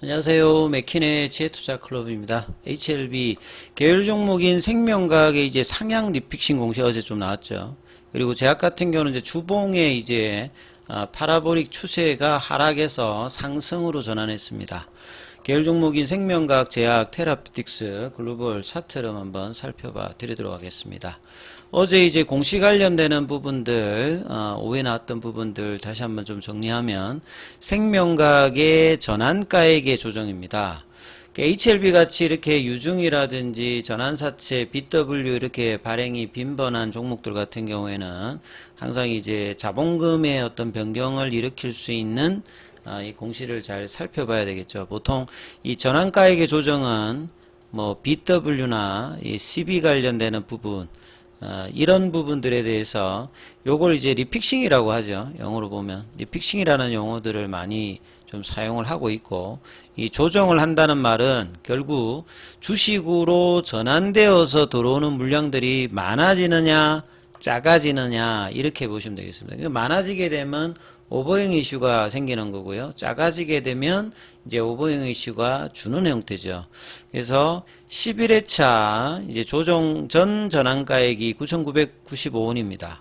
안녕하세요. 맥킨의 지혜투자클럽입니다. HLB 계열 종목인 생명과학의 이제 상향 리픽싱 공시 어제 좀 나왔죠. 그리고 제약 같은 경우는 이제 주봉의 이제 파라보릭 추세가 하락해서 상승으로 전환했습니다. 계열 종목인 생명과학, 제약, 테라피틱스, 글로벌 차트를 한번 살펴봐 드리도록 하겠습니다. 어제 이제 공시 관련되는 부분들, 오해 나왔던 부분들 다시 한번 좀 정리하면 생명과학의 전환가액의 조정입니다. HLB 같이 이렇게 유중이라든지 전환사채, BW 이렇게 발행이 빈번한 종목들 같은 경우에는 항상 이제 자본금의 어떤 변경을 일으킬 수 있는 이 공시를 잘 살펴봐야 되겠죠. 보통 이 전환가액의 조정은 뭐 BW나 이 CB 관련되는 부분, 이런 부분들에 대해서 요걸 이제 리픽싱이라고 하죠. 영어로 보면 리픽싱이라는 용어들을 많이 좀 사용을 하고 있고, 이 조정을 한다는 말은 결국 주식으로 전환되어서 들어오는 물량들이 많아지느냐 작아지느냐 이렇게 보시면 되겠습니다. 그러니까 많아지게 되면 오버행 이슈가 생기는 거고요. 작아지게 되면 이제 오버행 이슈가 주는 형태죠. 그래서 11회차 이제 조정 전 전환가액이 9,995원입니다.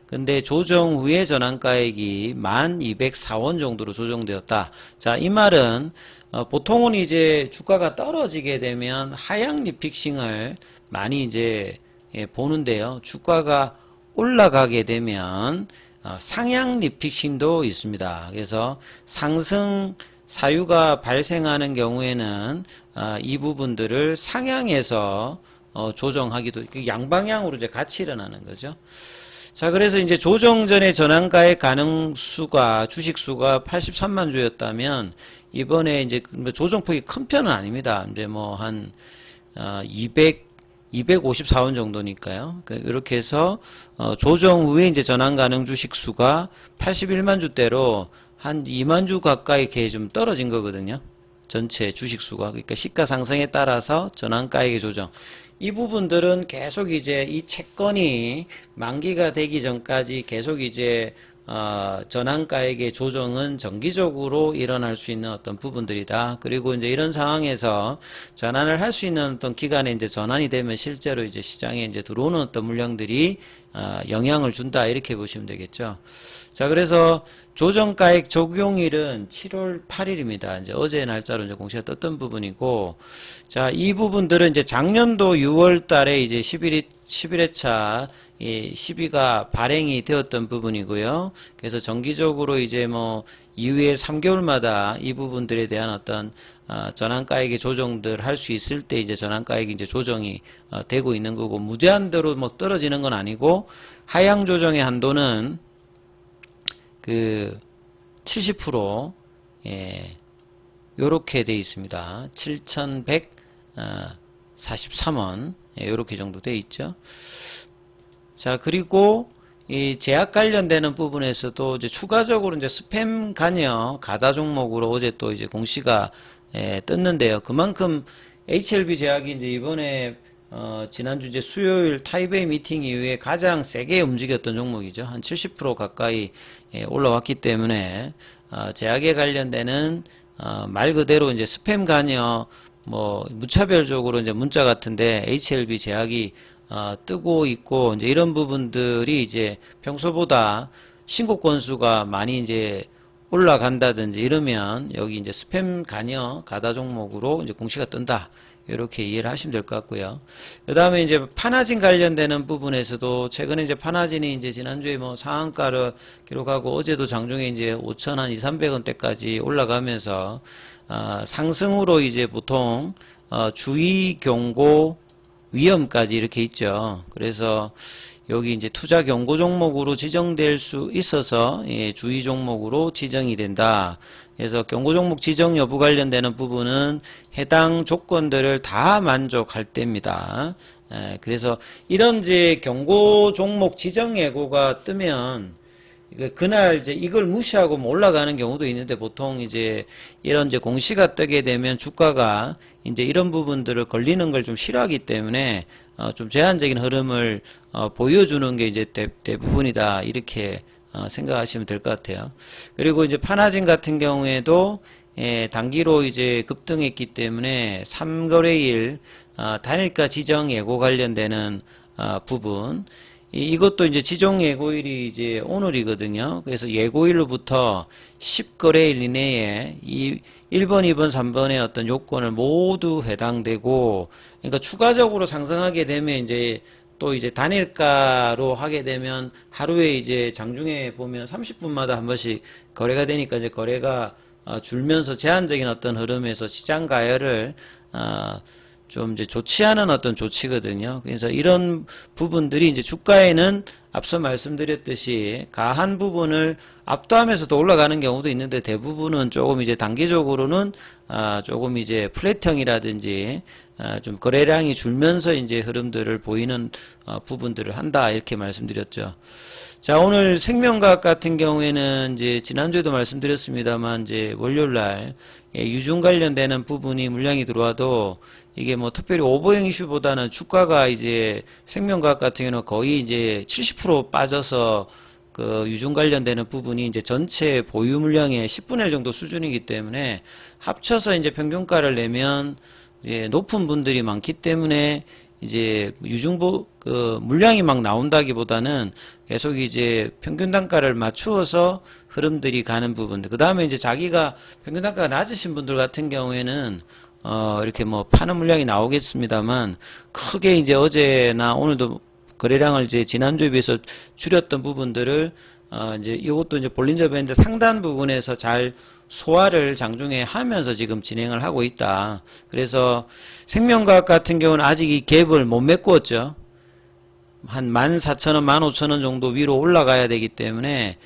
근데 조정 후에 전환가액이 1,204원 정도로 조정되었다. 자, 이 말은 보통은 이제 주가가 떨어지게 되면 하향 리픽싱을 많이 이제 보는데요. 주가가 올라가게 되면 상향 리픽싱도 있습니다. 그래서 상승 사유가 발생하는 경우에는 이 부분들을 상향해서 조정하기도, 양방향으로 이제 같이 일어나는 거죠. 자, 그래서 이제 조정 전에 전환가액 가능수가, 주식수가 83만 주였다면 이번에 이제 조정폭이 큰 편은 아닙니다. 이제 뭐 한 254원 정도니까요. 이렇게 해서 조정 후에 이제 전환 가능 주식 수가 81만 주대로 한 2만 주 가까이 이렇게 좀 떨어진 거거든요. 전체 주식 수가. 그러니까 시가 상승에 따라서 전환가액의 조정. 이 부분들은 계속 이제 이 채권이 만기가 되기 전까지 계속 이제 전환가액의 조정은 정기적으로 일어날 수 있는 어떤 부분들이다. 그리고 이제 이런 상황에서 전환을 할 수 있는 어떤 기간에 이제 전환이 되면 실제로 이제 시장에 이제 들어오는 어떤 물량들이 영향을 준다. 이렇게 보시면 되겠죠. 자, 그래서 조정가액 적용일은 7월 8일입니다. 이제 어제 날짜로 이제 공시가 떴던 부분이고, 자, 이 부분들은 이제 작년도 6월 달에 이제 11회차 이 시비가 발행이 되었던 부분이고요. 그래서 정기적으로 이제 뭐 이후에 3개월마다 이 부분들에 대한 어떤 전환가액의 조정들 할 수 있을 때 이제 전환가액이 이제 조정이 되고 있는 거고, 무제한대로 뭐 떨어지는 건 아니고 하향 조정의 한도는 그 70% 요렇게 돼 있습니다. 7,143원 요렇게 정도 돼 있죠. 자, 그리고 이 제약 관련되는 부분에서도 이제 추가적으로 이제 스팸 간여 가다 종목으로 어제 또 이제 공시가 떴는데요. 그만큼 HLB 제약이 이제 이번에 지난주 이제 수요일 타이베이 미팅 이후에 가장 세게 움직였던 종목이죠. 한 70% 가까이 올라왔기 때문에 제약에 관련되는 말 그대로 이제 스팸 간여 뭐 무차별적으로 이제 문자 같은데 HLB 제약이 뜨고 있고, 이제 이런 부분들이 이제 평소보다 신고 건수가 많이 이제 올라간다든지 이러면 여기 이제 스팸 간여 가다 종목으로 이제 공시가 뜬다. 이렇게 이해를 하시면 될 것 같고요. 그 다음에 이제 파나진 관련되는 부분에서도 최근에 이제 파나진이 이제 지난주에 뭐 상한가를 기록하고 어제도 장중에 이제 5,200~300원대까지 올라가면서 상승으로 이제 보통 주의 경고 위험까지 이렇게 있죠. 그래서 여기 이제 투자 경고 종목으로 지정될 수 있어서 주의 종목으로 지정이 된다. 그래서 경고 종목 지정 여부 관련되는 부분은 해당 조건들을 다 만족할 때입니다. 그래서 이런 이제 경고 종목 지정 예고가 뜨면 그날 이제 이걸 무시하고 뭐 올라가는 경우도 있는데, 보통 이제 이런 이제 공시가 뜨게 되면 주가가 이제 이런 부분들을 걸리는 걸 좀 싫어하기 때문에 좀 제한적인 흐름을 보여주는 게 이제 대부분이다. 이렇게 생각하시면 될 것 같아요. 그리고 이제 파나진 같은 경우에도 단기로 이제 급등했기 때문에 3거래일 단일가 지정 예고 관련되는 부분, 이것도 이제 지정 예고일이 이제 오늘이거든요. 그래서 예고일로부터 10거래일 이내에 이 1번, 2번, 3번의 어떤 요건을 모두 해당되고, 그러니까 추가적으로 상승하게 되면 이제 또 이제 단일가로 하게 되면 하루에 이제 장중에 보면 30분마다 한 번씩 거래가 되니까 이제 거래가 줄면서 제한적인 어떤 흐름에서 시장 가열을 좀 이제 좋지 않은 어떤 조치거든요. 그래서 이런 부분들이 이제 주가에는 앞서 말씀드렸듯이 가한 부분을 압도하면서 더 올라가는 경우도 있는데, 대부분은 조금 이제 단기적으로는 조금 이제 플랫형이라든지 좀 거래량이 줄면서 이제 흐름들을 보이는 부분들을 한다, 이렇게 말씀드렸죠. 자, 오늘 생명과학 같은 경우에는 이제 지난주에도 말씀드렸습니다만 이제 월요일날 유중 관련되는 부분이 물량이 들어와도 이게 뭐 특별히 오버행 이슈보다는 주가가 이제 생명과학 같은 경우는 거의 이제 70% 빠져서 그 유중 관련되는 부분이 이제 전체 보유 물량의 10분의 1 정도 수준이기 때문에 합쳐서 이제 평균가를 내면 높은 분들이 많기 때문에 이제 유중보 그 물량이 막 나온다기보다는 계속 이제 평균 단가를 맞추어서 흐름들이 가는 부분들. 그 다음에 이제 자기가 평균 단가가 낮으신 분들 같은 경우에는 이렇게 뭐 파는 물량이 나오겠습니다만, 크게 이제 어제나 오늘도 거래량을 이제 지난주에 비해서 줄였던 부분들을 이제 이것도 이제 볼린저 밴드 상단 부분에서 잘 소화를 장중에 하면서 지금 진행을 하고 있다. 그래서 생명과학 같은 경우는 아직 이 갭을 못 메꾸었죠. 한 14,000원, 15,000원 정도 위로 올라가야 되기 때문에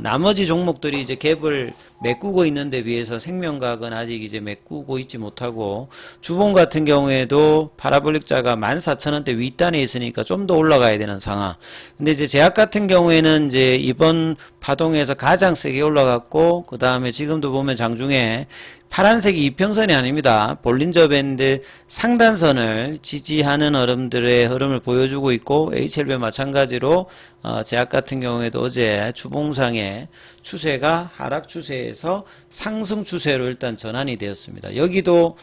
나머지 종목들이 이제 갭을 메꾸고 있는데 비해서 생명과학은 아직 이제 메꾸고 있지 못하고, 주봉 같은 경우에도 파라볼릭자가 14,000원대 윗단에 있으니까 좀 더 올라가야 되는 상황. 근데 이제 제약 같은 경우에는 이제 이번 파동에서 가장 세게 올라갔고, 그 다음에 지금도 보면 장중에 파란색이 이평선이 아닙니다. 볼린저 밴드 상단선을 지지하는 흐름들의 흐름을 보여주고 있고, HLB 마찬가지로 제약 같은 경우에도 어제 주봉상의 추세가 하락 추세에서 상승 추세로 일단 전환이 되었습니다. 여기도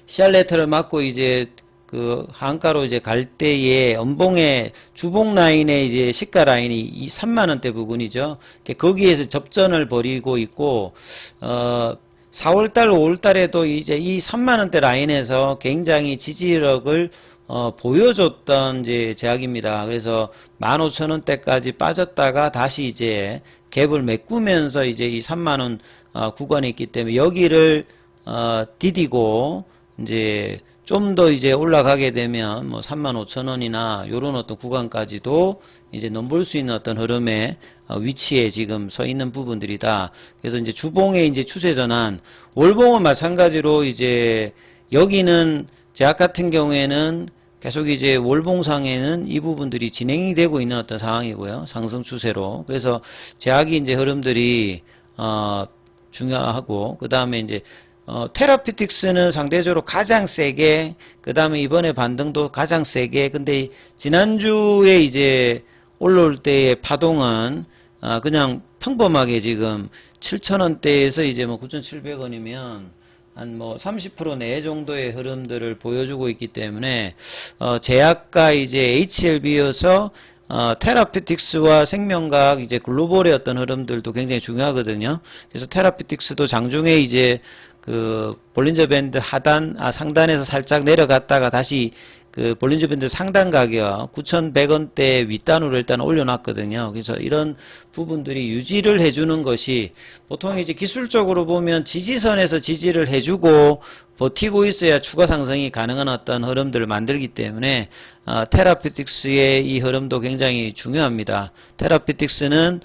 시알레터를 맞고 이제 그 하한가로 이제 갈 때에 음봉의 주봉 라인의 이제 시가 라인이 이 3만원대 부근이죠. 거기에서 접전을 벌이고 있고, 4월달, 5월달에도 이제 이 3만원대 라인에서 굉장히 지지력을 보여줬던 이제 제약입니다. 그래서 15,000원대까지 빠졌다가 다시 이제 갭을 메꾸면서 이제 이 3만원 구간에 있기 때문에 여기를 디디고 이제 좀 더 이제 올라가게 되면 뭐 35,000원이나 요런 어떤 구간까지도 이제 넘볼 수 있는 어떤 흐름의 위치에 지금 서 있는 부분들이다. 그래서 이제 주봉의 이제 추세 전환, 월봉은 마찬가지로 이제 여기는 제약 같은 경우에는 계속 이제 월봉상에는 이 부분들이 진행이 되고 있는 어떤 상황이고요. 상승 추세로. 그래서 제약이 이제 흐름들이 중요하고, 그 다음에 이제 테라피틱스는 상대적으로 가장 세게, 그 다음에 이번에 반등도 가장 세게, 근데 지난주에 이제 올라올 때의 파동은 그냥 평범하게 지금 7,000원대에서 이제 뭐 9,700원이면 한 뭐 30% 내 정도의 흐름들을 보여주고 있기 때문에 제약과 이제 HLB여서 테라피틱스와 생명과학 이제 글로벌의 어떤 흐름들도 굉장히 중요하거든요. 그래서 테라피틱스도 장중에 이제 그 볼린저 밴드 상단에서 살짝 내려갔다가 다시 그 볼린저 밴드 상단 가격 9,100원대 윗단으로 일단 올려놨거든요. 그래서 이런 부분들이 유지를 해주는 것이, 보통 이제 기술적으로 보면 지지선에서 지지를 해주고 버티고 있어야 추가 상승이 가능한 어떤 흐름들을 만들기 때문에 테라피틱스의 이 흐름도 굉장히 중요합니다. 테라피틱스는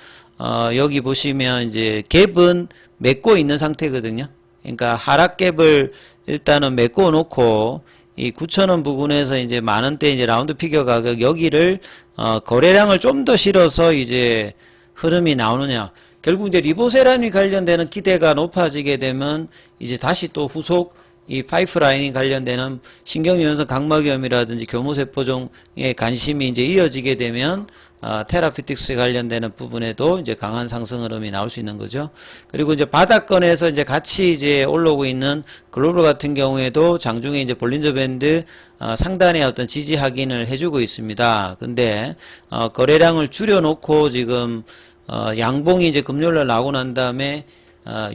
여기 보시면 이제 갭은 맺고 있는 상태거든요. 그러니까 하락 갭을 일단은 메꿔 놓고 이 9,000원 부근에서 이제 만원대 이제 라운드 피겨 가격 여기를 거래량을 좀 더 실어서 이제 흐름이 나오느냐. 결국 이제 리보세라믹 관련되는 기대가 높아지게 되면 이제 다시 또 후속 이 파이프라이닝 관련되는 신경유연성 각막염이라든지 교무세포종에 관심이 이제 이어지게 되면 테라피틱스에 관련되는 부분에도 이제 강한 상승 흐름이 나올 수 있는 거죠. 그리고 이제 바닥권에서 이제 같이 이제 올라오고 있는 글로벌 같은 경우에도 장중에 이제 볼린저 밴드 상단에 어떤 지지 확인을 해주고 있습니다. 근데 거래량을 줄여놓고 지금 양봉이 이제 금요일날 나오고 난 다음에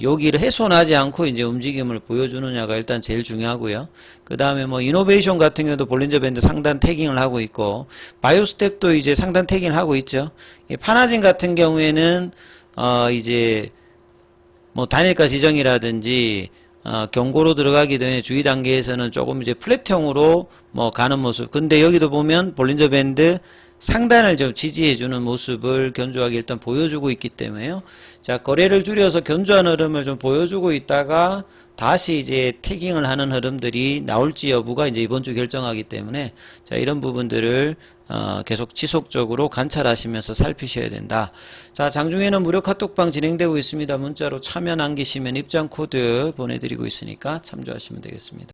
여기를 훼손하지 않고 이제 움직임을 보여주느냐가 일단 제일 중요하고요. 그 다음에 뭐 이노베이션 같은 경우도 볼린저 밴드 상단 태깅을 하고 있고 바이오스텝도 이제 상단 태깅을 하고 있죠. 파나진 같은 경우에는 이제 뭐 단일가 지정이라든지 경고로 들어가기 전에 주의 단계에서는 조금 이제 플랫형으로 뭐 가는 모습. 근데 여기도 보면 볼린저 밴드 상단을 좀 지지해주는 모습을 견조하게 일단 보여주고 있기 때문에요. 자, 거래를 줄여서 견조한 흐름을 좀 보여주고 있다가 다시 이제 태깅을 하는 흐름들이 나올지 여부가 이제 이번 주 결정하기 때문에 자, 이런 부분들을 계속 지속적으로 관찰하시면서 살피셔야 된다. 자, 장중에는 무료 카톡방 진행되고 있습니다. 문자로 참여 남기시면 입장 코드 보내드리고 있으니까 참조하시면 되겠습니다.